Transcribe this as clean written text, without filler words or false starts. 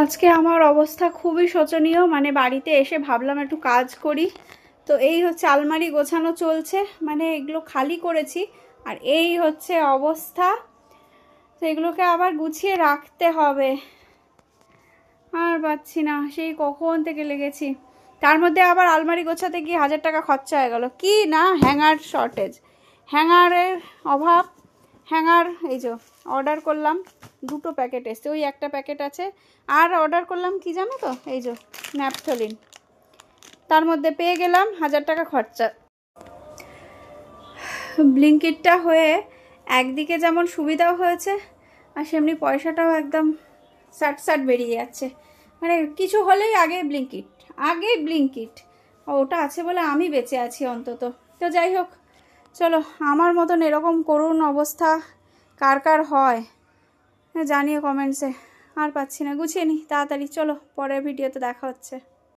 আজকে আমার অবস্থা খুবই শোচনীয়, মানে বাড়িতে এসে ভাবলাম একটু কাজ করি। তো এই হচ্ছে আলমারি গোছানো চলছে, মানে এগুলো খালি করেছি আর এই হচ্ছে অবস্থা। তো এগুলোকে আবার গুছিয়ে রাখতে হবে, আর পাচ্ছি না, সেই কখন থেকে লেগেছি। তার মধ্যে আবার আলমারি গোছাতে গিয়ে 1000 টাকা খরচা হয়ে গেল। কি না, হ্যাঙ্গার শর্টেজ, হ্যাঙ্গারের অভাব। হ্যাঙ্গার এই যে অর্ডার করলাম, 2টো প্যাকেট এসছে, ওই একটা প্যাকেট আছে। আর অর্ডার করলাম কি জানো তো, এই যে ন্যাপথলিন, তার মধ্যে পেয়ে গেলাম 1000 টাকা খরচা। ব্লিঙ্কিটটা হয়ে একদিকে যেমন সুবিধাও হয়েছে আর সেমনি পয়সাটাও একদম সাট বেরিয়ে যাচ্ছে। মানে কিছু হলেই আগে ব্লিঙ্কিট ওটা আছে বলে আমি বেঁচে আছি অন্তত। তো যাই হোক, চলো, আমার মতন এরকম করুণ অবস্থা কার কার হয় জানিয়ে কমেন্টসে। আর পাচ্ছি না, গুছিয়ে নিই তাড়াতাড়ি। চলো, পরের ভিডিওতে দেখা হচ্ছে।